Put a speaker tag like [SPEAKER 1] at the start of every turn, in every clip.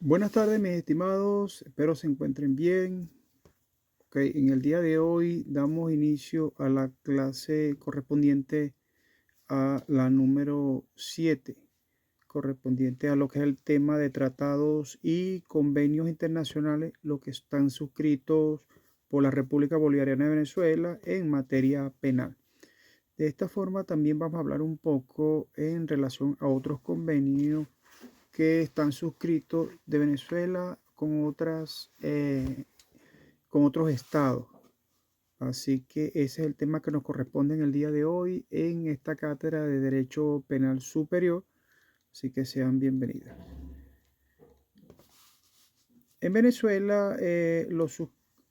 [SPEAKER 1] Buenas tardes, mis estimados. Espero se encuentren bien. Ok, en el día de hoy damos inicio a la clase correspondiente a la número 7, correspondiente a lo que es el tema de tratados y convenios internacionales, lo que están suscritos por la República Bolivariana de Venezuela en materia penal. De esta forma también vamos a hablar un poco en relación a otros convenios que están suscritos de Venezuela con otros estados. Así que ese es el tema que nos corresponde en el día de hoy en esta cátedra de Derecho Penal Superior. Así que sean bienvenidas. En Venezuela,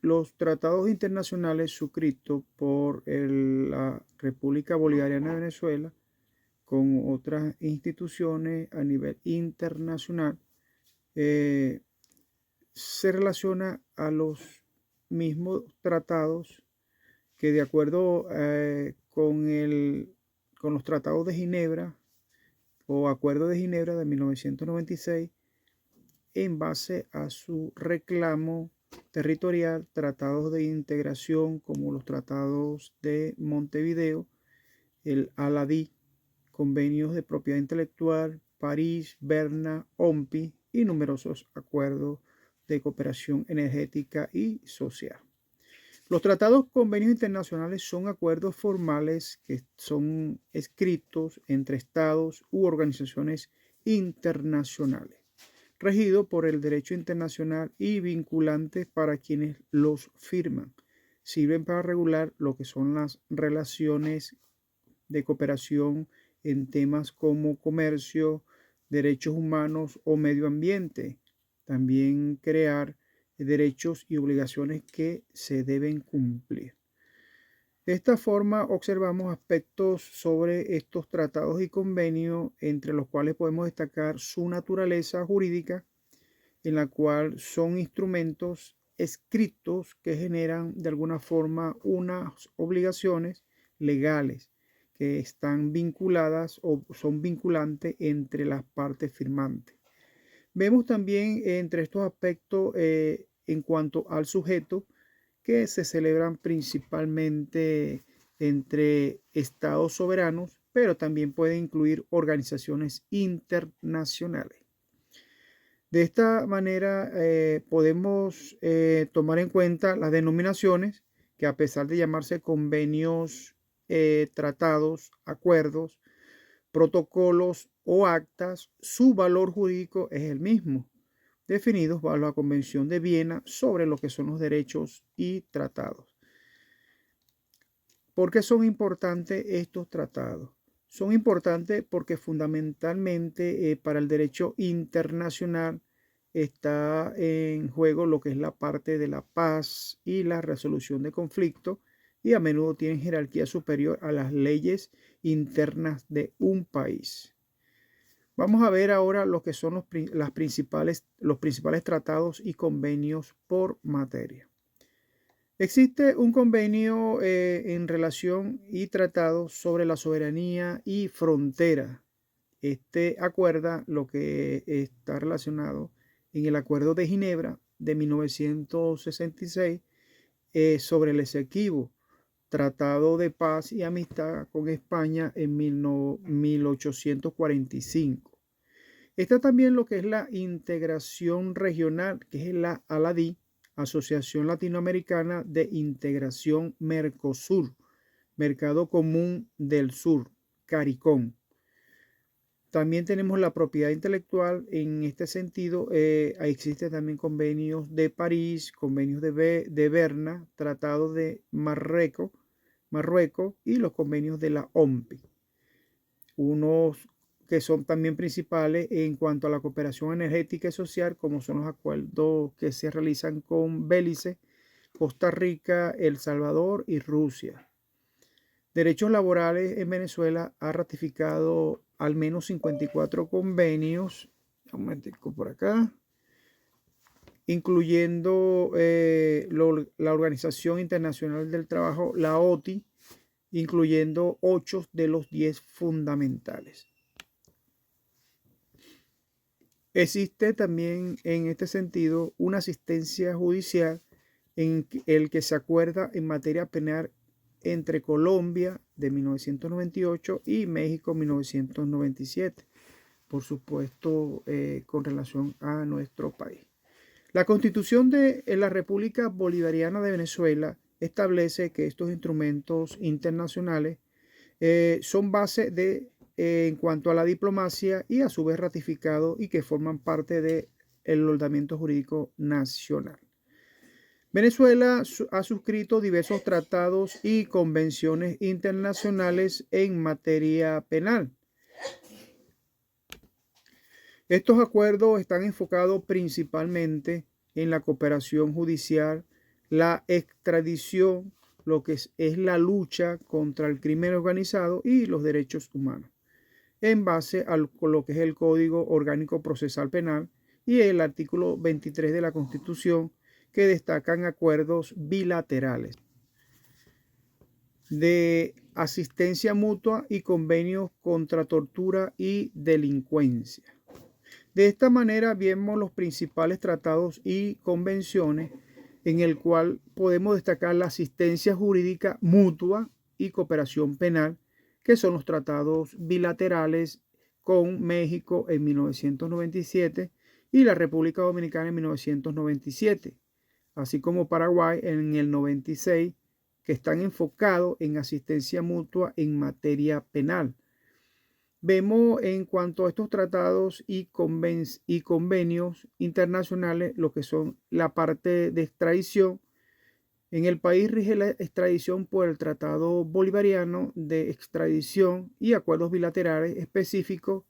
[SPEAKER 1] los tratados internacionales suscritos por la República Bolivariana de Venezuela con otras instituciones a nivel internacional eh, se relaciona a los mismos tratados que de acuerdo con los tratados de Ginebra o Acuerdo de Ginebra de 1996, en base a su reclamo territorial, tratados de integración como los tratados de Montevideo, el ALADI, convenios de propiedad intelectual, París, Berna, OMPI y numerosos acuerdos de cooperación energética y social. Los tratados convenios internacionales son acuerdos formales que son escritos entre estados u organizaciones internacionales, regidos por el derecho internacional y vinculantes para quienes los firman. Sirven para regular lo que son las relaciones de cooperación en temas como comercio, derechos humanos o medio ambiente. También crear derechos y obligaciones que se deben cumplir. De esta forma observamos aspectos sobre estos tratados y convenios, entre los cuales podemos destacar su naturaleza jurídica, en la cual son instrumentos escritos que generan de alguna forma unas obligaciones legales que están vinculadas o son vinculantes entre las partes firmantes. Vemos también entre estos aspectos en cuanto al sujeto que se celebran principalmente entre estados soberanos, pero también puede incluir organizaciones internacionales. De esta manera podemos tomar en cuenta las denominaciones que, a pesar de llamarse convenios, tratados, acuerdos, protocolos o actas, su valor jurídico es el mismo, definidos bajo la Convención de Viena sobre lo que son los derechos y tratados. ¿Por qué son importantes estos tratados? Son importantes porque fundamentalmente para el derecho internacional está en juego lo que es la parte de la paz y la resolución de conflictos, y a menudo tienen jerarquía superior a las leyes internas de un país. Vamos a ver ahora lo que son los principales tratados y convenios por materia. Existe un convenio en relación y tratado sobre la soberanía y frontera. Este acuerda lo que está relacionado en el Acuerdo de Ginebra de 1966 sobre el Esequibo, Tratado de Paz y Amistad con España en 1845. Está también lo que es la integración regional, que es la ALADI, Asociación Latinoamericana de Integración Mercosur, Mercado Común del Sur, CARICOM. También tenemos la propiedad intelectual. En este sentido, existen también convenios de París, convenios de Berna, Tratado de Marruecos y los convenios de la OMPI. Unos que son también principales en cuanto a la cooperación energética y social, como son los acuerdos que se realizan con Belice, Costa Rica, El Salvador y Rusia. Derechos laborales en Venezuela ha ratificado al menos 54 convenios, un momentico por acá, incluyendo la Organización Internacional del Trabajo, la OTI, incluyendo 8 de los 10 fundamentales. Existe también en este sentido una asistencia judicial en el que se acuerda en materia penal entre Colombia de 1998 y México 1997, por supuesto, con relación a nuestro país. La Constitución de la República Bolivariana de Venezuela establece que estos instrumentos internacionales son base en cuanto a la diplomacia y a su vez ratificados y que forman parte del ordenamiento jurídico nacional. Venezuela ha suscrito diversos tratados y convenciones internacionales en materia penal. Estos acuerdos están enfocados principalmente en la cooperación judicial, la extradición, lo que es la lucha contra el crimen organizado y los derechos humanos, en base a lo que es el Código Orgánico Procesal Penal y el artículo 23 de la Constitución, que destacan acuerdos bilaterales de asistencia mutua y convenios contra tortura y delincuencia. De esta manera vemos los principales tratados y convenciones en el cual podemos destacar la asistencia jurídica mutua y cooperación penal, que son los tratados bilaterales con México en 1997 y la República Dominicana en 1997, así como Paraguay en el 96, que están enfocados en asistencia mutua en materia penal. Vemos en cuanto a estos tratados y convenios internacionales lo que son la parte de extradición. En el país rige la extradición por el Tratado Bolivariano de Extradición y acuerdos bilaterales específicos,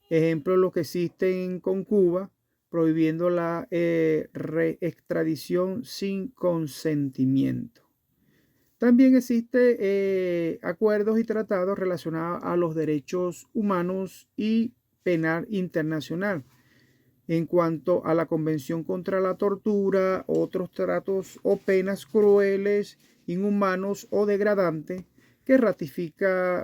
[SPEAKER 1] ejemplo lo que existen con Cuba, prohibiendo la reextradición sin consentimiento. También existen acuerdos y tratados relacionados a los derechos humanos y penal internacional. En cuanto a la Convención contra la Tortura, otros tratos o penas crueles, inhumanos o degradantes, que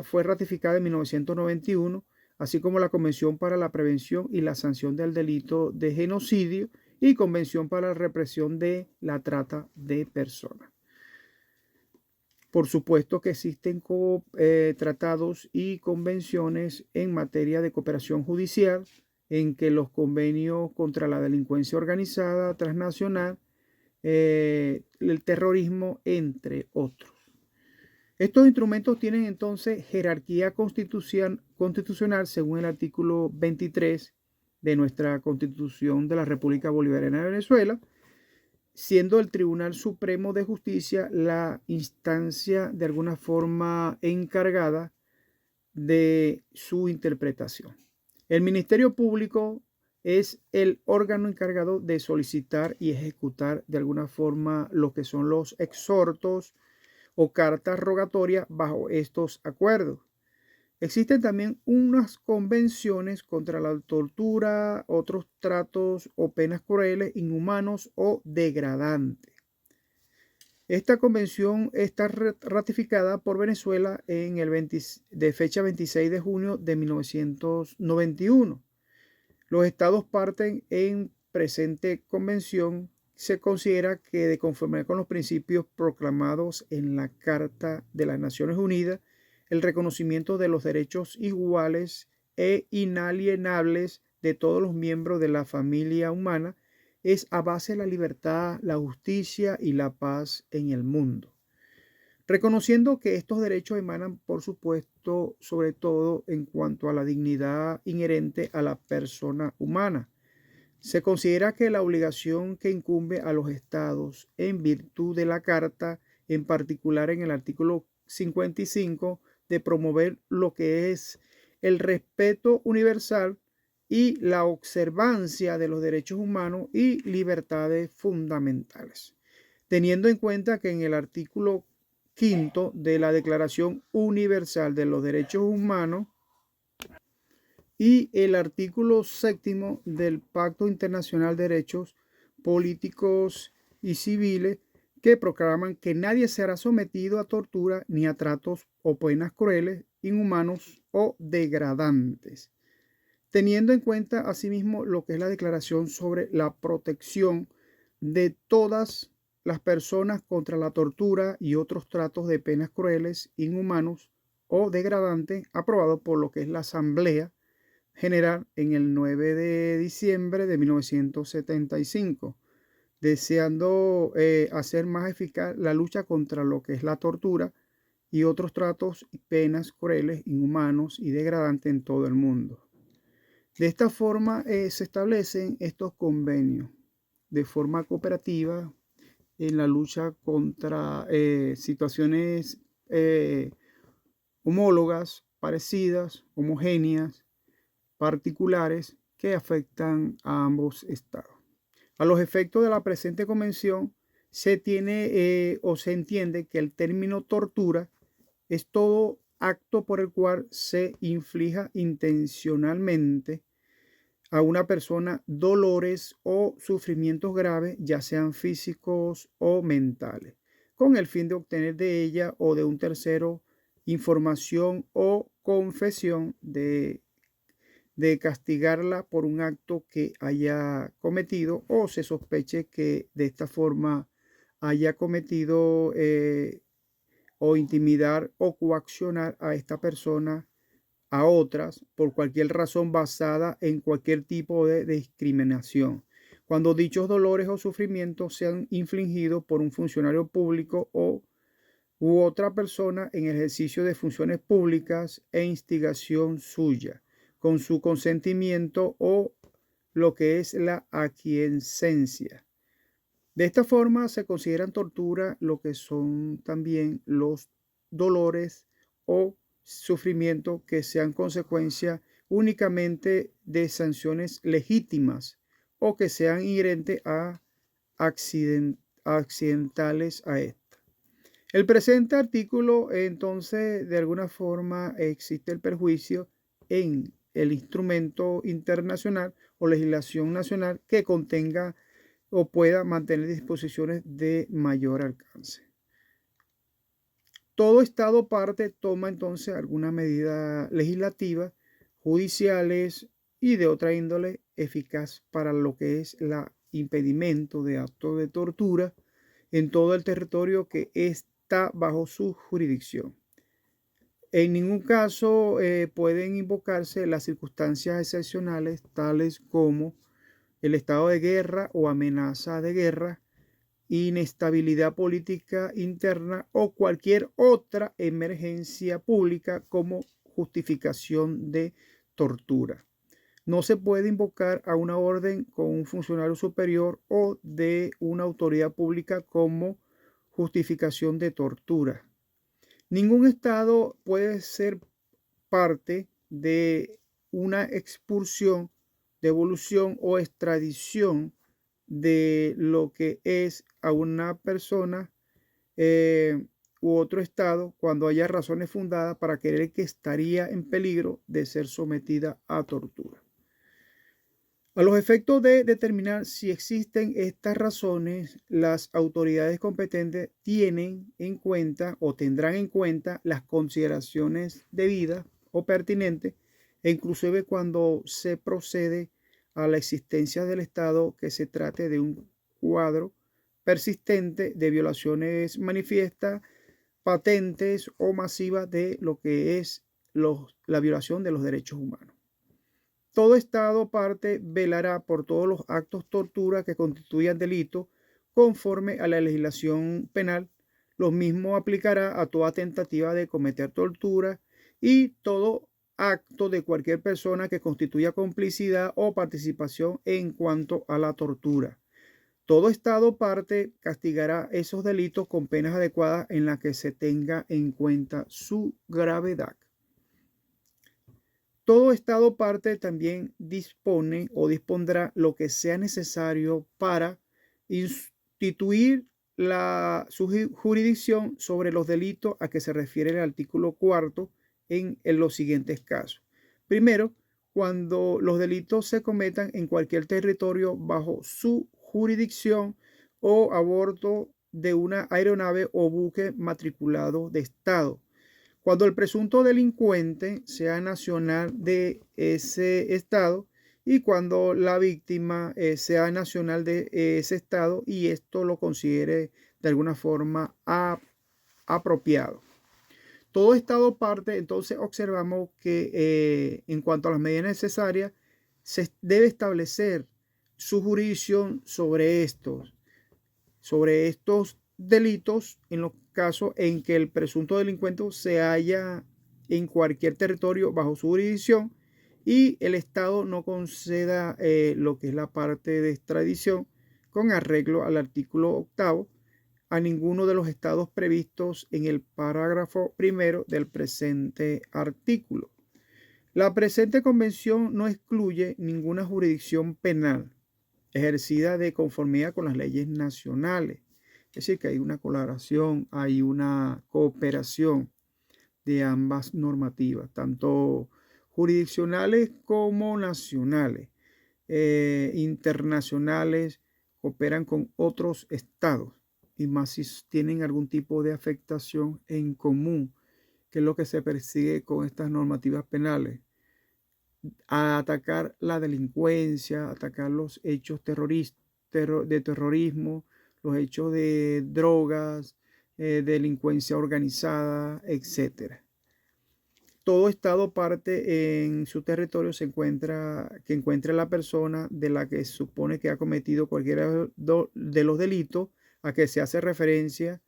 [SPEAKER 1] fue ratificada en 1991, así como la Convención para la Prevención y la Sanción del Delito de Genocidio y Convención para la Represión de la Trata de Personas. Por supuesto que existen tratados y convenciones en materia de cooperación judicial, en que los convenios contra la delincuencia organizada transnacional, el terrorismo, entre otros. Estos instrumentos tienen entonces jerarquía constitucional según el artículo 23 de nuestra Constitución de la República Bolivariana de Venezuela, siendo el Tribunal Supremo de Justicia la instancia de alguna forma encargada de su interpretación. El Ministerio Público es el órgano encargado de solicitar y ejecutar de alguna forma lo que son los exhortos o cartas rogatorias bajo estos acuerdos. Existen también unas convenciones contra la tortura, otros tratos o penas crueles, inhumanos o degradantes. Esta convención está ratificada por Venezuela de fecha 26 de junio de 1991. Los estados parten en presente convención. Se considera que de conformidad con los principios proclamados en la Carta de las Naciones Unidas, el reconocimiento de los derechos iguales e inalienables de todos los miembros de la familia humana es a base de la libertad, la justicia y la paz en el mundo. Reconociendo que estos derechos emanan, por supuesto, sobre todo en cuanto a la dignidad inherente a la persona humana. Se considera que la obligación que incumbe a los estados en virtud de la Carta, en particular en el artículo 55, de promover lo que es el respeto universal y la observancia de los derechos humanos y libertades fundamentales, teniendo en cuenta que en el artículo 5 de la Declaración Universal de los Derechos Humanos y el artículo 7 del Pacto Internacional de Derechos Políticos y Civiles, que proclaman que nadie será sometido a tortura ni a tratos o penas crueles, inhumanos o degradantes. teniendo en cuenta asimismo lo que es la Declaración sobre la protección de todas las personas contra la tortura y otros tratos de penas crueles, inhumanos o degradantes, aprobado por lo que es la Asamblea General en el 9 de diciembre de 1975, deseando hacer más eficaz la lucha contra lo que es la tortura y otros tratos y penas crueles, inhumanos y degradantes en todo el mundo. De esta forma se establecen estos convenios de forma cooperativa en la lucha contra situaciones homólogas, parecidas, homogéneas, particulares que afectan a ambos estados. A los efectos de la presente convención se tiene o se entiende que el término tortura es todo acto por el cual se inflija intencionalmente a una persona dolores o sufrimientos graves, ya sean físicos o mentales, con el fin de obtener de ella o de un tercero información o confesión de castigarla por un acto que haya cometido o se sospeche que de esta forma haya cometido o intimidar o coaccionar a esta persona a otras por cualquier razón basada en cualquier tipo de discriminación, cuando dichos dolores o sufrimientos sean infligidos por un funcionario público u otra persona en ejercicio de funciones públicas e instigación suya, con su consentimiento o lo que es la aquiescencia. De esta forma se consideran tortura lo que son también los dolores o sufrimiento que sean consecuencia únicamente de sanciones legítimas o que sean inherentes a accidentales a esta. El presente artículo, entonces, de alguna forma existe el perjuicio en el instrumento internacional o legislación nacional que contenga o pueda mantener disposiciones de mayor alcance. Todo Estado parte toma entonces alguna medida legislativa, judiciales y de otra índole eficaz para lo que es el impedimento de actos de tortura en todo el territorio que está bajo su jurisdicción. En ningún caso pueden invocarse las circunstancias excepcionales tales como el estado de guerra o amenaza de guerra, inestabilidad política interna o cualquier otra emergencia pública como justificación de tortura. No se puede invocar a una orden con un funcionario superior o de una autoridad pública como justificación de tortura. Ningún estado puede ser parte de una expulsión, devolución o extradición de lo que es a una persona u otro estado cuando haya razones fundadas para creer que estaría en peligro de ser sometida a tortura. A los efectos de determinar si existen estas razones, las autoridades competentes tienen en cuenta o tendrán en cuenta las consideraciones debidas o pertinentes, e inclusive cuando se procede a la existencia del Estado que se trate de un cuadro persistente de violaciones manifiestas, patentes o masivas de lo que es la violación de los derechos humanos. Todo Estado parte velará por todos los actos tortura que constituyan delito conforme a la legislación penal. Lo mismo aplicará a toda tentativa de cometer tortura y todo acto de cualquier persona que constituya complicidad o participación en cuanto a la tortura. Todo Estado parte castigará esos delitos con penas adecuadas en las que se tenga en cuenta su gravedad. Todo Estado parte también dispone o dispondrá lo que sea necesario para instituir su jurisdicción sobre los delitos a que se refiere el artículo 4 en los siguientes casos. Primero, cuando los delitos se cometan en cualquier territorio bajo su jurisdicción o a bordo de una aeronave o buque matriculado de Estado. Cuando el presunto delincuente sea nacional de ese estado y cuando la víctima sea nacional de ese estado y esto lo considere de alguna forma apropiado. Todo estado parte, entonces observamos que en cuanto a las medidas necesarias, se debe establecer su jurisdicción sobre estos delitos en los casos en que el presunto delincuente se halla en cualquier territorio bajo su jurisdicción y el Estado no conceda lo que es la parte de extradición con arreglo al artículo 8 a ninguno de los estados previstos en el parágrafo primero del presente artículo. La presente convención no excluye ninguna jurisdicción penal ejercida de conformidad con las leyes nacionales. Es decir, que hay una colaboración, hay una cooperación de ambas normativas, tanto jurisdiccionales como nacionales, internacionales, cooperan con otros estados y más si tienen algún tipo de afectación en común, que es lo que se persigue con estas normativas penales, a atacar la delincuencia, atacar los hechos de terrorismo, los hechos de drogas, delincuencia organizada, etc. Todo estado parte en su territorio que encuentre la persona de la que se supone que ha cometido cualquiera de los delitos a que se hace referencia,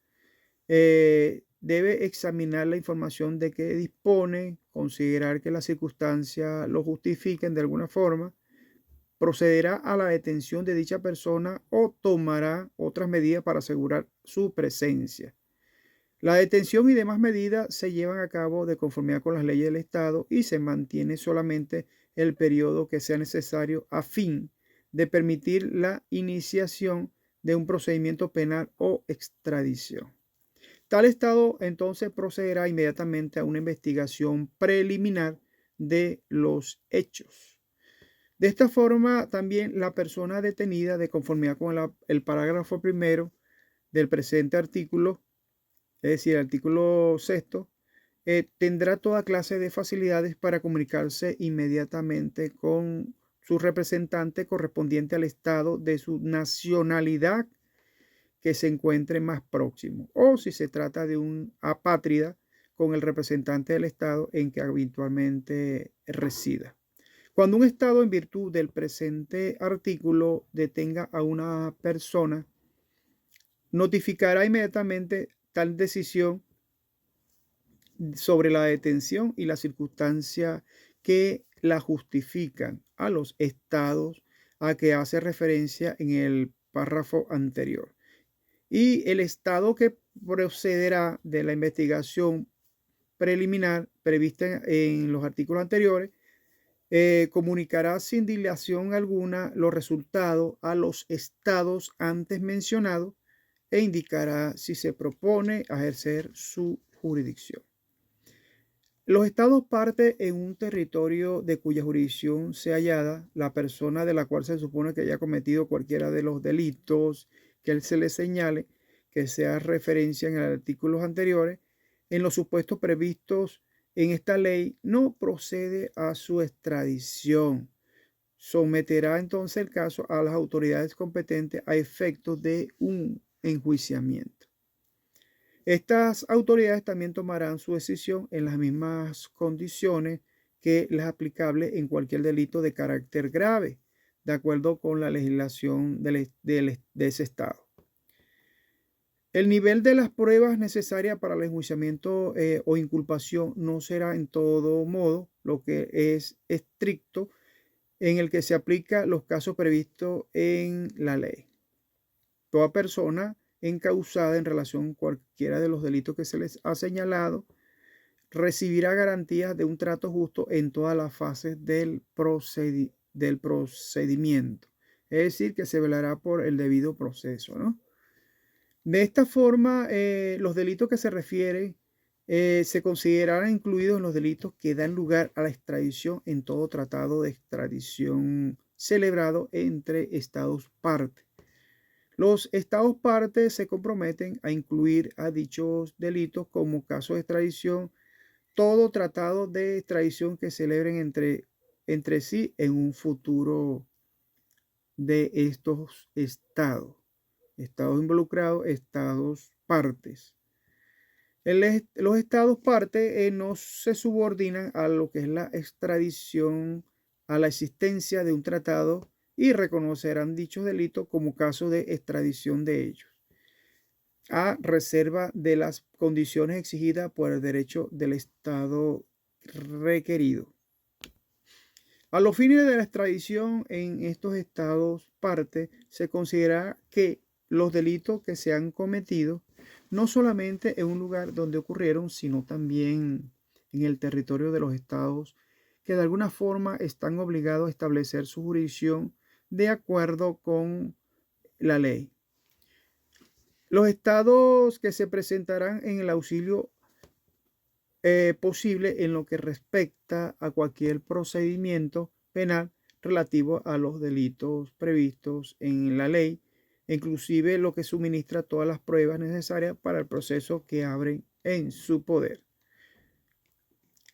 [SPEAKER 1] debe examinar la información de que dispone, considerar que las circunstancias lo justifiquen de alguna forma, procederá a la detención de dicha persona o tomará otras medidas para asegurar su presencia. La detención y demás medidas se llevan a cabo de conformidad con las leyes del Estado y se mantiene solamente el periodo que sea necesario a fin de permitir la iniciación de un procedimiento penal o extradición. Tal Estado entonces procederá inmediatamente a una investigación preliminar de los hechos. De esta forma, también la persona detenida, de conformidad con el parágrafo primero del presente artículo, es decir, el artículo sexto, tendrá toda clase de facilidades para comunicarse inmediatamente con su representante correspondiente al estado de su nacionalidad que se encuentre más próximo, o si se trata de un apátrida, con el representante del estado en que habitualmente resida. Cuando un estado, en virtud del presente artículo, detenga a una persona, notificará inmediatamente tal decisión sobre la detención y las circunstancias que la justifican a los estados a que hace referencia en el párrafo anterior. Y el estado que procederá de la investigación preliminar prevista en los artículos anteriores comunicará sin dilación alguna los resultados a los estados antes mencionados e indicará si se propone ejercer su jurisdicción. Los estados parte en un territorio de cuya jurisdicción sea hallada la persona de la cual se supone que haya cometido cualquiera de los delitos que se le señale, que sea referencia en los artículos anteriores, en los supuestos previstos en esta ley, no procede a su extradición. Someterá entonces el caso a las autoridades competentes a efectos de un enjuiciamiento. Estas autoridades también tomarán su decisión en las mismas condiciones que las aplicables en cualquier delito de carácter grave, de acuerdo con la legislación de ese estado. El nivel de las pruebas necesarias para el enjuiciamiento o inculpación no será en todo modo lo que es estricto en el que se aplica los casos previstos en la ley. Toda persona encausada en relación con cualquiera de los delitos que se les ha señalado recibirá garantías de un trato justo en todas las fases del procedimiento. Es decir, que se velará por el debido proceso, ¿no? De esta forma, los delitos que se refieren se considerarán incluidos en los delitos que dan lugar a la extradición en todo tratado de extradición celebrado entre estados partes. Los estados partes se comprometen a incluir a dichos delitos como casos de extradición todo tratado de extradición que celebren entre sí en un futuro de estos estados. Estados involucrados, estados partes. Los estados partes no se subordinan a lo que es la extradición, a la existencia de un tratado y reconocerán dichos delitos como caso de extradición de ellos, a reserva de las condiciones exigidas por el derecho del estado requerido. A los fines de la extradición en estos estados parte, se considera que los delitos que se han cometido no solamente en un lugar donde ocurrieron, sino también en el territorio de los estados que de alguna forma están obligados a establecer su jurisdicción de acuerdo con la ley. Los estados que se presentarán en el auxilio posible en lo que respecta a cualquier procedimiento penal relativo a los delitos previstos en la ley, inclusive lo que suministra todas las pruebas necesarias para el proceso que abren en su poder.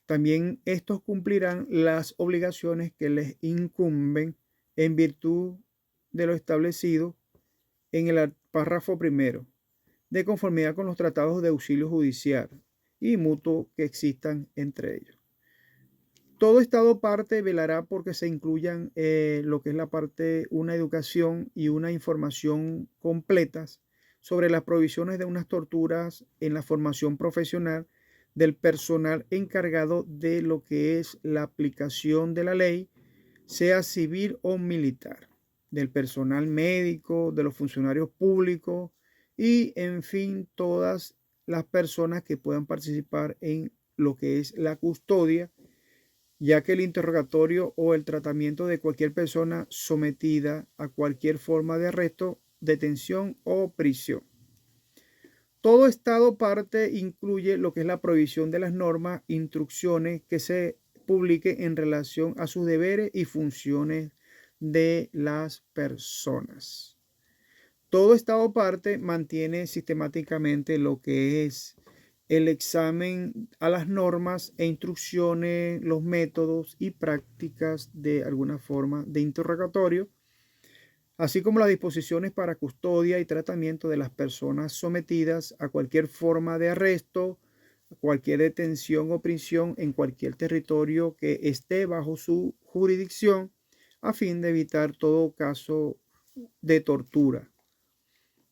[SPEAKER 1] También estos cumplirán las obligaciones que les incumben en virtud de lo establecido en el párrafo primero, de conformidad con los tratados de auxilio judicial y mutuo que existan entre ellos. Todo estado parte velará porque se incluyan lo que es la parte, una educación y una información completas sobre las provisiones de unas torturas en la formación profesional del personal encargado de lo que es la aplicación de la ley, sea civil o militar, del personal médico, de los funcionarios públicos y, en fin, todas las personas que puedan participar en lo que es la custodia, ya que el interrogatorio o el tratamiento de cualquier persona sometida a cualquier forma de arresto, detención o prisión. Todo estado parte incluye lo que es la provisión de las normas, instrucciones que se publiquen en relación a sus deberes y funciones de las personas. Todo estado parte mantiene sistemáticamente lo que es el examen a las normas e instrucciones, los métodos y prácticas de alguna forma de interrogatorio, así como las disposiciones para custodia y tratamiento de las personas sometidas a cualquier forma de arresto, cualquier detención o prisión en cualquier territorio que esté bajo su jurisdicción, a fin de evitar todo caso de tortura.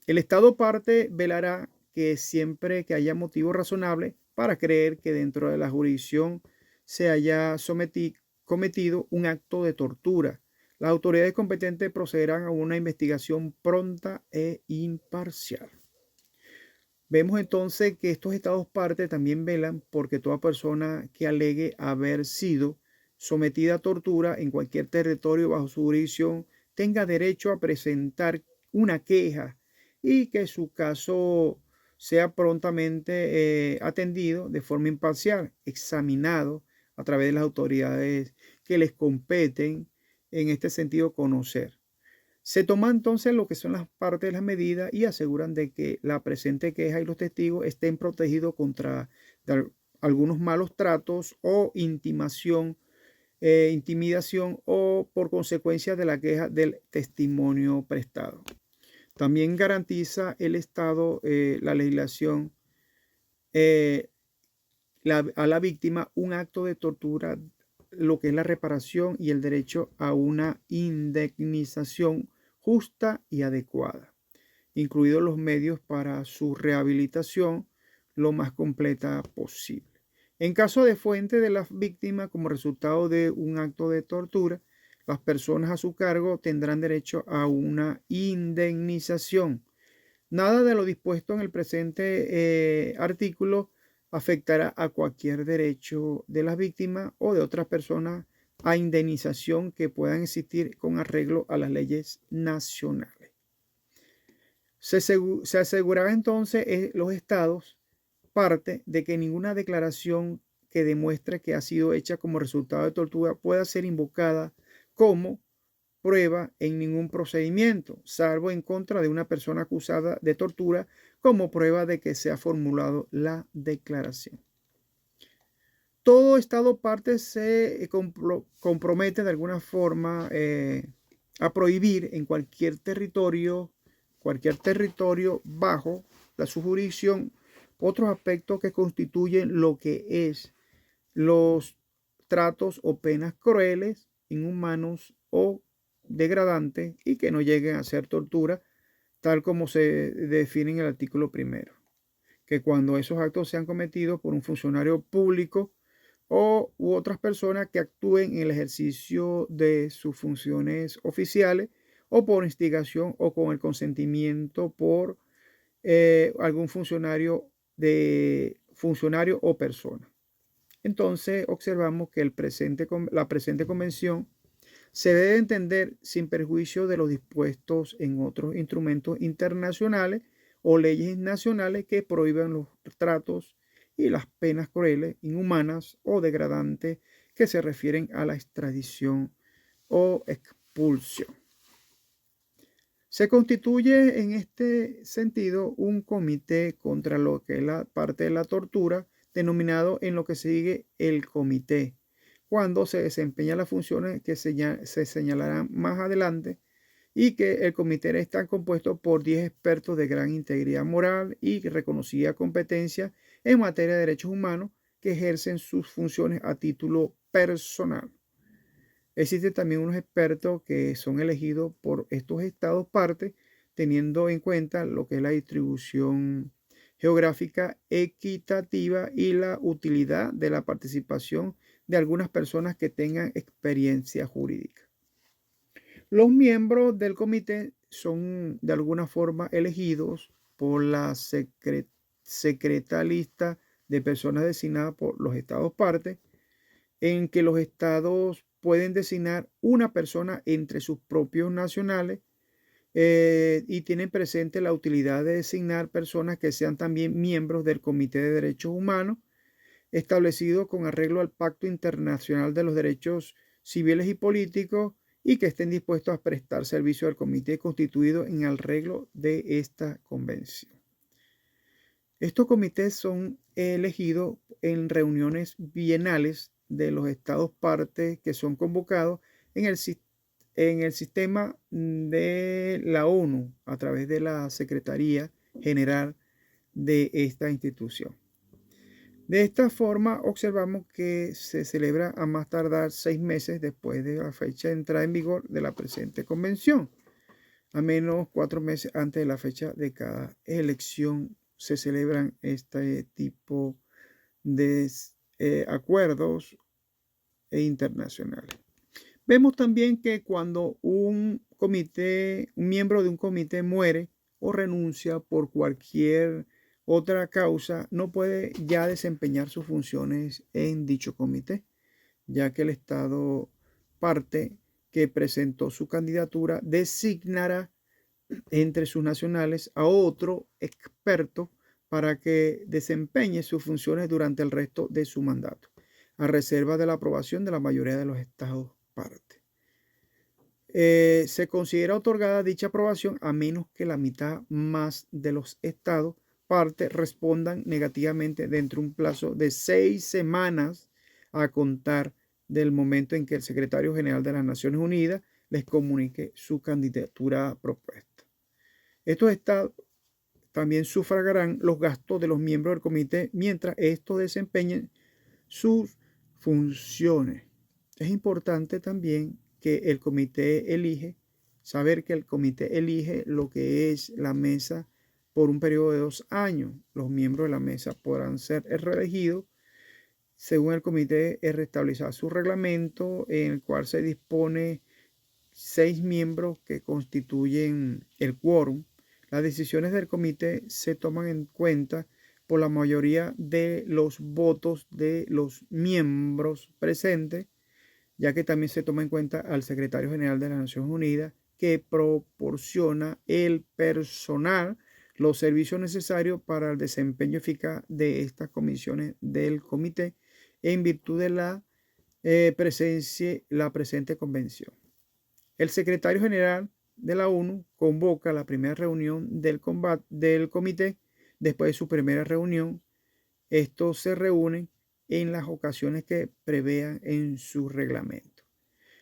[SPEAKER 1] El estado parte velará que siempre que haya motivo razonable para creer que dentro de la jurisdicción se haya cometido un acto de tortura, las autoridades competentes procederán a una investigación pronta e imparcial. Vemos entonces que estos estados parte también velan porque toda persona que alegue haber sido sometida a tortura en cualquier territorio bajo su jurisdicción tenga derecho a presentar una queja y que su caso sea prontamente atendido de forma imparcial, examinado a través de las autoridades que les competen en este sentido conocer. Se toman entonces lo que son las partes de las medidas y aseguran de que la presente queja y los testigos estén protegidos contra algunos malos tratos o intimidación o por consecuencia de la queja del testimonio prestado. También garantiza el Estado la legislación a la víctima un acto de tortura, lo que es la reparación y el derecho a una indemnización justa y adecuada, incluidos los medios para su rehabilitación lo más completa posible. En caso de fuente de la víctima como resultado de un acto de tortura, las personas a su cargo tendrán derecho a una indemnización. Nada de lo dispuesto en el presente artículo afectará a cualquier derecho de las víctimas o de otras personas a indemnización que puedan existir con arreglo a las leyes nacionales. Se asegurará entonces los estados parte de que ninguna declaración que demuestre que ha sido hecha como resultado de tortura pueda ser invocada como prueba en ningún procedimiento, salvo en contra de una persona acusada de tortura como prueba de que se ha formulado la declaración. Todo Estado parte se compromete de alguna forma a prohibir en cualquier territorio bajo su jurisdicción, otros aspectos que constituyen lo que es los tratos o penas crueles, inhumanos o degradantes y que no lleguen a ser tortura, tal como se define en el artículo primero. Que cuando esos actos sean cometidos por un funcionario público u otras personas que actúen en el ejercicio de sus funciones oficiales o por instigación o con el consentimiento por algún funcionario o persona. Entonces observamos que la presente convención se debe entender sin perjuicio de los dispuestos en otros instrumentos internacionales o leyes nacionales que prohíban los tratos y las penas crueles, inhumanas o degradantes que se refieren a la extradición o expulsión. Se constituye en este sentido un comité contra lo que es la parte de la tortura, denominado en lo que sigue el comité, cuando se desempeñan las funciones que se señalarán más adelante, y que el comité está compuesto por 10 expertos de gran integridad moral y reconocida competencia en materia de derechos humanos que ejercen sus funciones a título personal. Existen también unos expertos que son elegidos por estos estados partes, teniendo en cuenta lo que es la distribución geográfica equitativa y la utilidad de la participación de algunas personas que tengan experiencia jurídica. Los miembros del comité son de alguna forma elegidos por la secreta lista de personas designadas por los estados partes, en que los estados pueden designar una persona entre sus propios nacionales y tienen presente la utilidad de designar personas que sean también miembros del Comité de Derechos Humanos, establecido con arreglo al Pacto Internacional de los Derechos Civiles y Políticos, y que estén dispuestos a prestar servicio al comité constituido en arreglo de esta convención. Estos comités son elegidos en reuniones bienales de los estados partes que son convocados en el sistema de la ONU a través de la Secretaría General de esta institución. De esta forma, observamos que se celebra a más tardar 6 meses después de la fecha de entrada en vigor de la presente convención. A menos 4 meses antes de la fecha de cada elección se celebran este tipo de acuerdos internacionales. Vemos también que cuando un miembro de un comité muere o renuncia por cualquier otra causa, no puede ya desempeñar sus funciones en dicho comité, ya que el estado parte que presentó su candidatura designará entre sus nacionales a otro experto para que desempeñe sus funciones durante el resto de su mandato, a reserva de la aprobación de la mayoría de los estados parte. Se considera otorgada dicha aprobación a menos que la mitad más de los estados parte respondan negativamente dentro de un plazo de 6 semanas a contar del momento en que el secretario general de las Naciones Unidas les comunique su candidatura propuesta. Estos estados también sufragarán los gastos de los miembros del comité mientras estos desempeñen sus funciones. Es importante también que el comité saber que el comité elige lo que es la mesa por un periodo de 2 años. Los miembros de la mesa podrán ser reelegidos según el comité restablecerá su reglamento, en el cual se dispone 6 miembros que constituyen el quórum. Las decisiones del comité se toman en cuenta por la mayoría de los votos de los miembros presentes, ya que también se toma en cuenta al secretario general de las Naciones Unidas, que proporciona el personal, los servicios necesarios para el desempeño eficaz de estas comisiones del comité en virtud de la presente convención. El secretario general de la ONU convoca la primera reunión del comité. Después de su primera reunión, estos se reúnen en las ocasiones que prevean en su reglamento.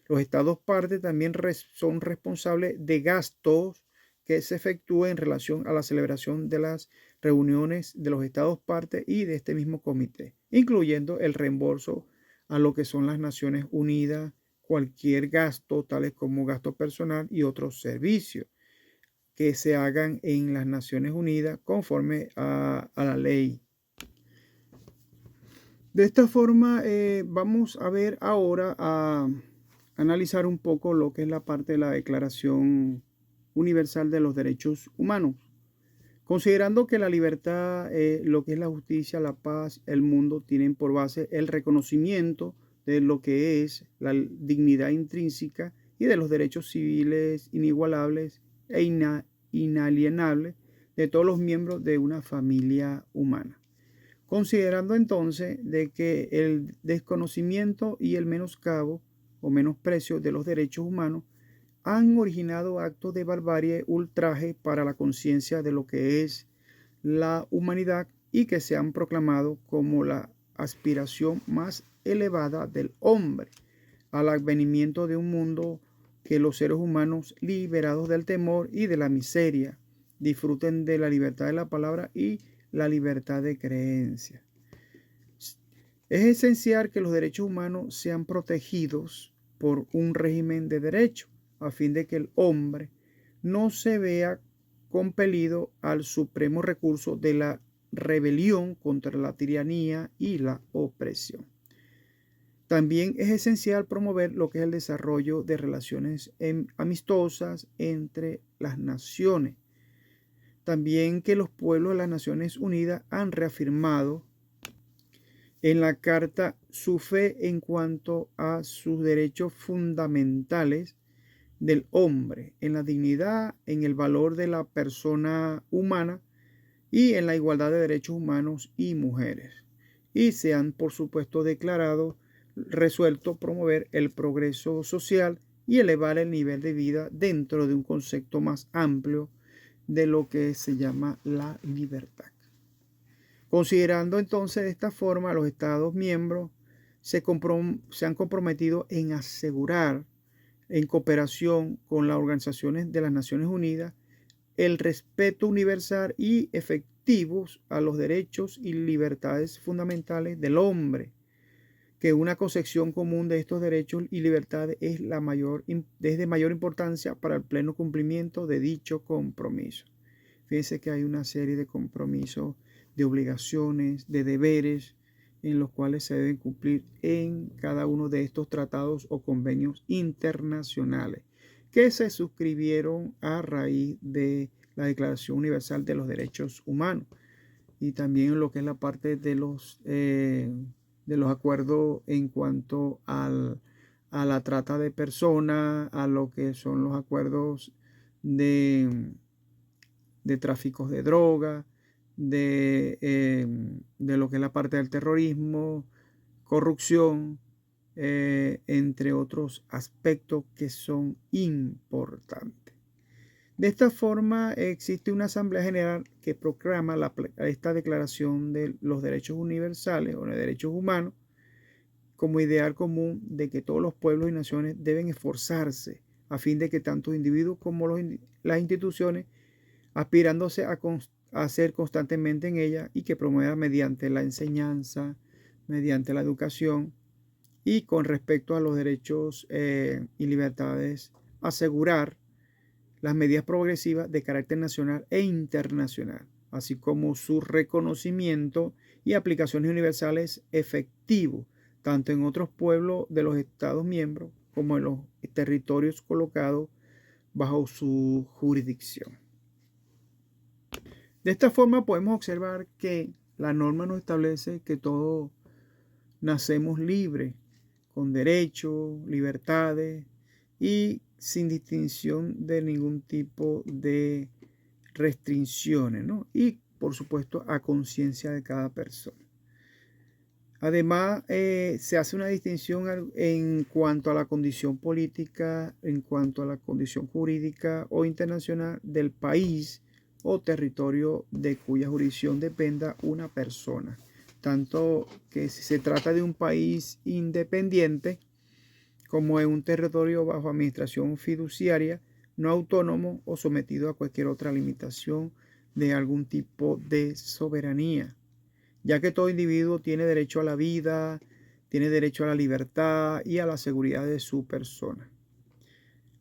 [SPEAKER 1] Los estados partes también son responsables de gastos que se efectúen en relación a la celebración de las reuniones de los estados partes y de este mismo comité, incluyendo el reembolso a lo que son las Naciones Unidas, cualquier gasto, tales como gasto personal y otros servicios que se hagan en las Naciones Unidas conforme a la ley. De esta forma, vamos a ver ahora a analizar un poco lo que es la parte de la Declaración Universal de los Derechos Humanos. Considerando que la libertad, lo que es la justicia, la paz, el mundo, tienen por base el reconocimiento de lo que es la dignidad intrínseca y de los derechos civiles inigualables e inalienables de todos los miembros de una familia humana. Considerando entonces de que el desconocimiento y el menoscabo o menosprecio de los derechos humanos han originado actos de barbarie, ultraje para la conciencia de lo que es la humanidad y que se han proclamado como la aspiración más elevada del hombre al advenimiento de un mundo que los seres humanos, liberados del temor y de la miseria, disfruten de la libertad de la palabra y la libertad de creencia. Es esencial que los derechos humanos sean protegidos por un régimen de derecho, a fin de que el hombre no se vea compelido al supremo recurso de la rebelión contra la tiranía y la opresión. También es esencial promover lo que es el desarrollo de relaciones amistosas entre las naciones. También que los pueblos de las Naciones Unidas han reafirmado en la Carta su fe en cuanto a sus derechos fundamentales del hombre, en la dignidad, en el valor de la persona humana y en la igualdad de derechos humanos y mujeres. Y se han, por supuesto, resuelto promover el progreso social y elevar el nivel de vida dentro de un concepto más amplio de lo que se llama la libertad. Considerando entonces de esta forma, los Estados miembros se han comprometido en asegurar, en cooperación con las organizaciones de las Naciones Unidas, el respeto universal y efectivos a los derechos y libertades fundamentales del hombre, que una concepción común de estos derechos y libertades es de mayor importancia para el pleno cumplimiento de dicho compromiso. Fíjense que hay una serie de compromisos, de obligaciones, de deberes, en los cuales se deben cumplir en cada uno de estos tratados o convenios internacionales que se suscribieron a raíz de la Declaración Universal de los Derechos Humanos, y también lo que es la parte de los acuerdos en cuanto a la trata de personas, a lo que son los acuerdos de tráficos de droga, de lo que es la parte del terrorismo, corrupción, entre otros aspectos que son importantes. De esta forma, existe una Asamblea General que proclama esta Declaración de los Derechos Universales o de Derechos Humanos como ideal común de que todos los pueblos y naciones deben esforzarse a fin de que tanto individuos como las instituciones aspirándose a hacer constantemente en ella y que promueva mediante la enseñanza, mediante la educación y con respecto a los derechos y libertades, asegurar las medidas progresivas de carácter nacional e internacional, así como su reconocimiento y aplicaciones universales efectivos, tanto en otros pueblos de los Estados miembros como en los territorios colocados bajo su jurisdicción. De esta forma podemos observar que la norma nos establece que todos nacemos libres, con derechos, libertades y sin distinción de ningún tipo de restricciones, ¿no? Y por supuesto a conciencia de cada persona. Además, se hace una distinción en cuanto a la condición política, en cuanto a la condición jurídica o internacional del país o territorio de cuya jurisdicción dependa una persona. tanto que si se trata de un país independiente, como en un territorio bajo administración fiduciaria, no autónomo o sometido a cualquier otra limitación de algún tipo de soberanía, ya que todo individuo tiene derecho a la vida, tiene derecho a la libertad y a la seguridad de su persona.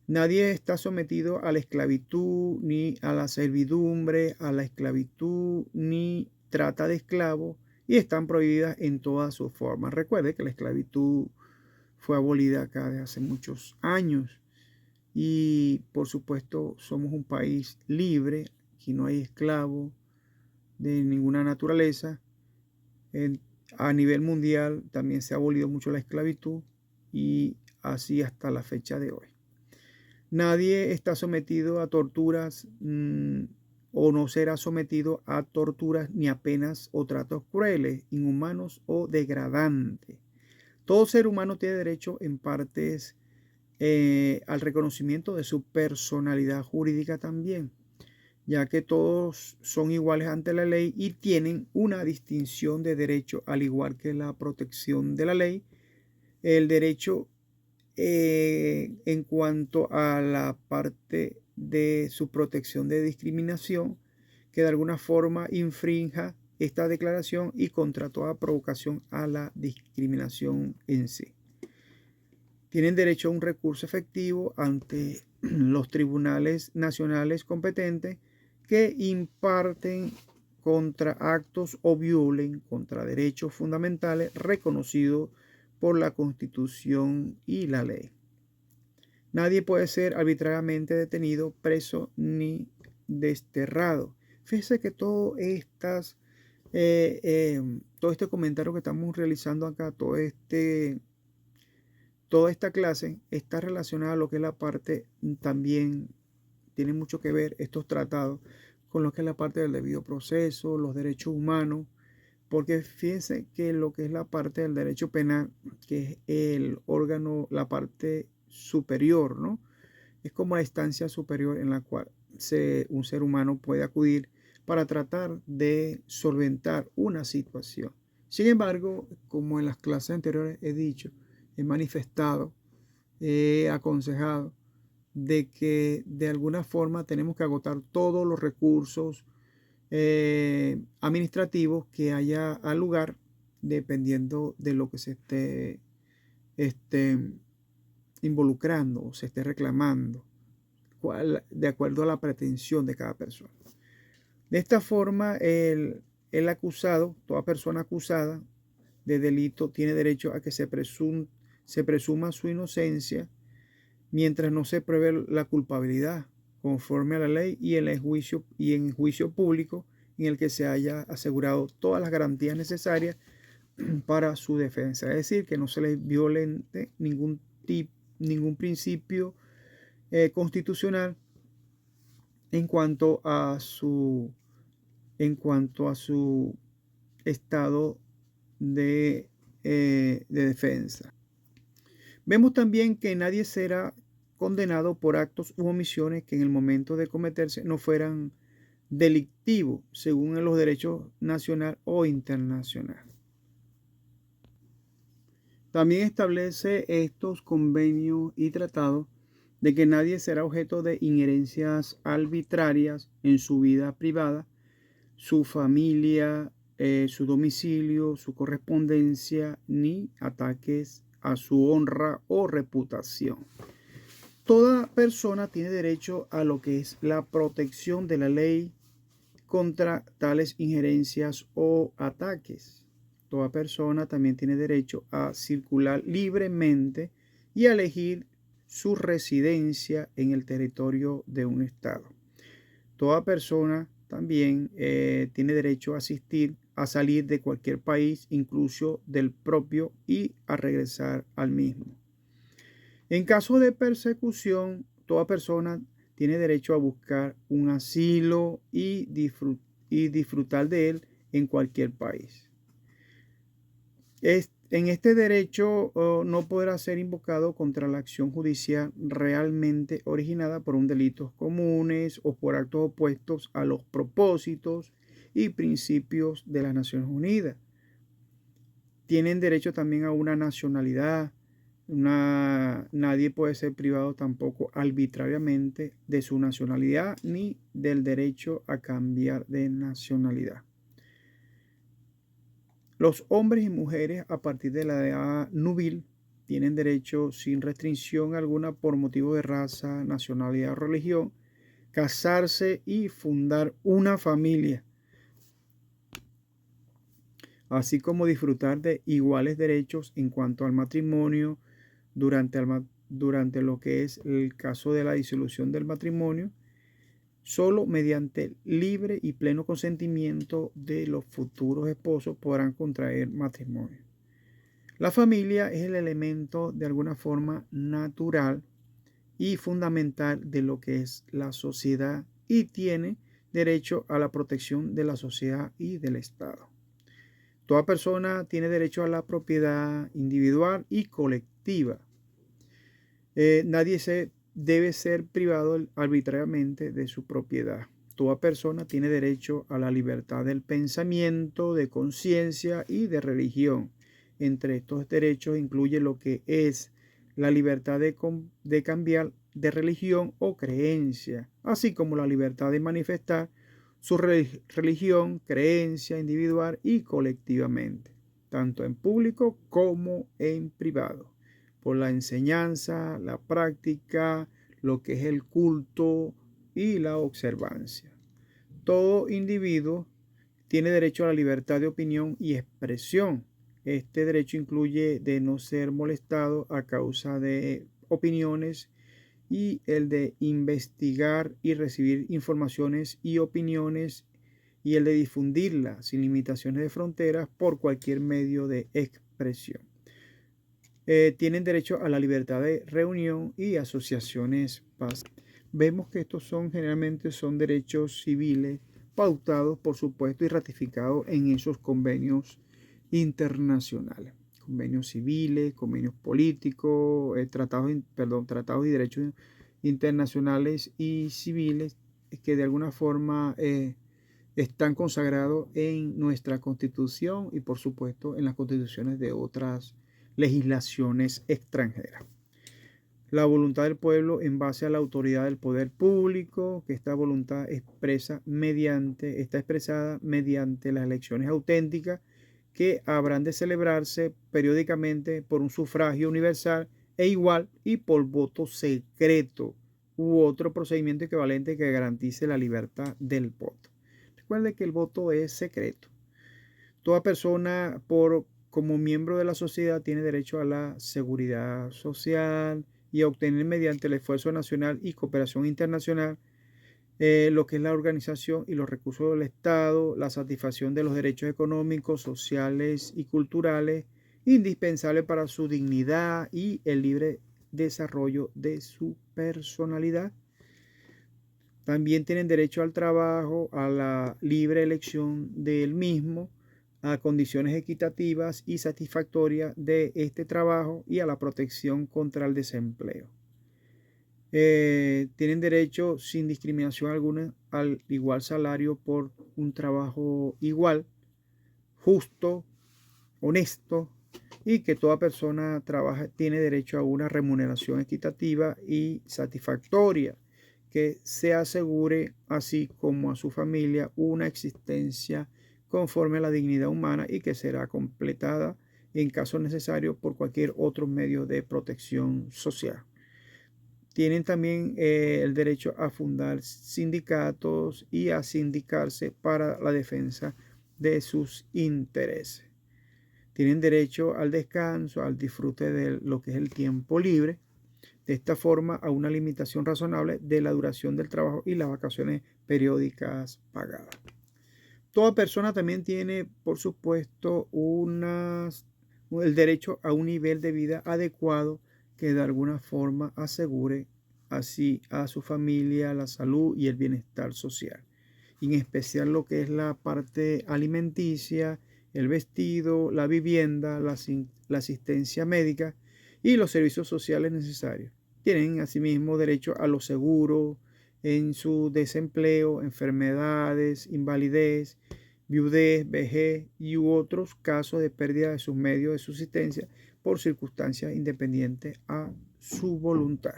[SPEAKER 1] Nadie está sometido a la esclavitud, ni a la servidumbre, a la esclavitud, ni trata de esclavos, y están prohibidas en todas sus formas. Recuerde que la esclavitud fue abolida acá de hace muchos años y por supuesto somos un país libre, aquí no hay esclavos de ninguna naturaleza. A nivel mundial también se ha abolido mucho la esclavitud y así hasta la fecha de hoy. Nadie está sometido a torturas o no será sometido a torturas ni a penas o tratos crueles, inhumanos o degradantes. Todo ser humano tiene derecho en partes al reconocimiento de su personalidad jurídica también, ya que todos son iguales ante la ley y tienen una distinción de derecho, al igual que la protección de la ley. El derecho en cuanto a la parte de su protección de discriminación, que de alguna forma infrinja esta declaración y contra toda provocación a la discriminación en sí. Tienen derecho a un recurso efectivo ante los tribunales nacionales competentes que imparten contra actos o violen contra derechos fundamentales reconocidos por la Constitución y la ley. Nadie puede ser arbitrariamente detenido, preso ni desterrado. Fíjese que todo este comentario que estamos realizando acá, toda esta clase está relacionada a lo que es la parte, también tiene mucho que ver estos tratados con lo que es la parte del debido proceso, los derechos humanos, porque fíjense que lo que es la parte del derecho penal, que es el órgano, la parte superior, ¿no? Es como la instancia superior en la cual un ser humano puede acudir para tratar de solventar una situación. Sin embargo, como en las clases anteriores he dicho, he manifestado, he aconsejado de que de alguna forma tenemos que agotar todos los recursos administrativos que haya al lugar, dependiendo de lo que se esté involucrando o se esté reclamando, de acuerdo a la pretensión de cada persona. De esta forma, el acusado, toda persona acusada de delito, tiene derecho a que se presuma su inocencia mientras no se pruebe la culpabilidad, conforme a la ley y en juicio público en el que se haya asegurado todas las garantías necesarias para su defensa. Es decir, que no se le violente ningún principio constitucional en cuanto a su estado de defensa. Vemos también que nadie será condenado por actos u omisiones que en el momento de cometerse no fueran delictivos según los derechos nacional o internacional. También establece estos convenios y tratados de que nadie será objeto de injerencias arbitrarias en su vida privada, su familia, su domicilio, su correspondencia, ni ataques a su honra o reputación. Toda persona tiene derecho a lo que es la protección de la ley contra tales injerencias o ataques. Toda persona también tiene derecho a circular libremente y a elegir su residencia en el territorio de un estado. Toda persona también tiene derecho a salir de cualquier país, incluso del propio, y a regresar al mismo. En caso de persecución, toda persona tiene derecho a buscar un asilo y disfrutar de él en cualquier país. En este derecho no podrá ser invocado contra la acción judicial realmente originada por un delitos comunes o por actos opuestos a los propósitos y principios de las Naciones Unidas, Tienen derecho también a una nacionalidad. Nadie puede ser privado tampoco arbitrariamente de su nacionalidad ni del derecho a cambiar de nacionalidad. Los hombres y mujeres a partir de la edad nubil tienen derecho sin restricción alguna por motivo de raza, nacionalidad o religión, casarse y fundar una familia, así como disfrutar de iguales derechos en cuanto al matrimonio durante lo que es el caso de la disolución del matrimonio, solo mediante el libre y pleno consentimiento de los futuros esposos podrán contraer matrimonio. La familia es el elemento de alguna forma natural y fundamental de lo que es la sociedad y tiene derecho a la protección de la sociedad y del Estado. Toda persona tiene derecho a la propiedad individual y colectiva. Nadie debe ser privado arbitrariamente de su propiedad. Toda persona tiene derecho a la libertad del pensamiento, de conciencia y de religión. Entre estos derechos incluye lo que es la libertad de cambiar de religión o creencia, así como la libertad de manifestar su religión, creencia individual y colectivamente, tanto en público como en privado, por la enseñanza, la práctica, lo que es el culto y la observancia. Todo individuo tiene derecho a la libertad de opinión y expresión. Este derecho incluye de no ser molestado a causa de opiniones y el de investigar y recibir informaciones y opiniones y el de difundirlas sin limitaciones de fronteras por cualquier medio de expresión. Tienen derecho a la libertad de reunión y asociaciones pacíficas. Vemos que estos generalmente son derechos civiles pautados, por supuesto, y ratificados en esos convenios internacionales. Convenios civiles, convenios políticos, tratados y derechos internacionales y civiles que de alguna forma están consagrados en nuestra Constitución y por supuesto en las constituciones de otras legislaciones extranjeras. La voluntad del pueblo en base a la autoridad del poder público, que esta voluntad está expresada mediante las elecciones auténticas que habrán de celebrarse periódicamente por un sufragio universal e igual y por voto secreto u otro procedimiento equivalente que garantice la libertad del voto. Recuerde que el voto es secreto. Toda persona como miembro de la sociedad tiene derecho a la seguridad social y a obtener mediante el esfuerzo nacional y cooperación internacional lo que es la organización y los recursos del Estado, la satisfacción de los derechos económicos, sociales y culturales indispensables para su dignidad y el libre desarrollo de su personalidad. También tienen derecho al trabajo, a la libre elección del mismo, a condiciones equitativas y satisfactorias de este trabajo y a la protección contra el desempleo. Tienen derecho sin discriminación alguna al igual salario por un trabajo igual, justo, honesto y que toda persona tiene derecho a una remuneración equitativa y satisfactoria que se asegure así como a su familia una existencia conforme a la dignidad humana y que será completada en caso necesario por cualquier otro medio de protección social. Tienen también el derecho a fundar sindicatos y a sindicarse para la defensa de sus intereses. Tienen derecho al descanso, al disfrute de lo que es el tiempo libre. De esta forma, a una limitación razonable de la duración del trabajo y las vacaciones periódicas pagadas. Toda persona también tiene, por supuesto, el derecho a un nivel de vida adecuado que de alguna forma asegure así a su familia, la salud y el bienestar social. Y en especial lo que es la parte alimenticia, el vestido, la vivienda, la asistencia médica y los servicios sociales necesarios. Tienen asimismo derecho a los seguros en su desempleo, enfermedades, invalidez viudez, vejez y u otros casos de pérdida de sus medios de subsistencia por circunstancias independientes a su voluntad.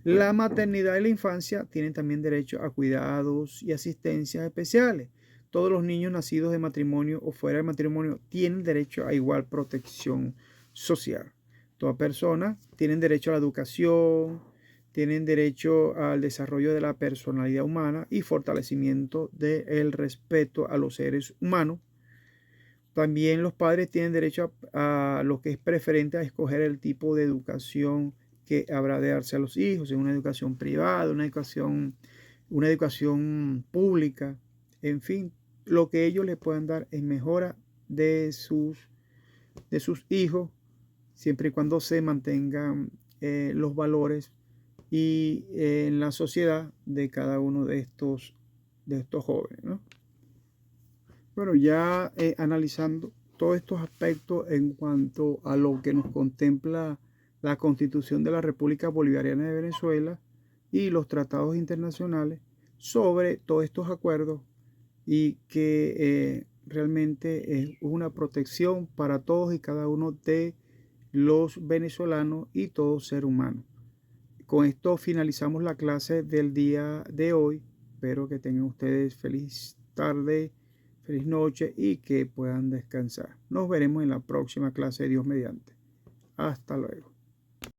[SPEAKER 1] La maternidad y la infancia tienen también derecho a cuidados y asistencias especiales. Todos los niños nacidos de matrimonio o fuera de matrimonio tienen derecho a igual protección social. Toda persona tienen derecho a la educación, tienen derecho al desarrollo de la personalidad humana y fortalecimiento del respeto a los seres humanos. También los padres tienen derecho a lo que es preferente a escoger el tipo de educación que habrá de darse a los hijos, en una educación privada, una educación pública, en fin, lo que ellos les puedan dar en mejora de sus hijos, siempre y cuando se mantengan los valores y en la sociedad de cada uno de estos jóvenes, ¿no? Bueno, ya analizando todos estos aspectos en cuanto a lo que nos contempla la Constitución de la República Bolivariana de Venezuela y los tratados internacionales sobre todos estos acuerdos y que realmente es una protección para todos y cada uno de los venezolanos y todo ser humano. Con esto finalizamos la clase del día de hoy. Espero que tengan ustedes feliz tarde, feliz noche y que puedan descansar. Nos veremos en la próxima clase, Dios mediante. Hasta luego.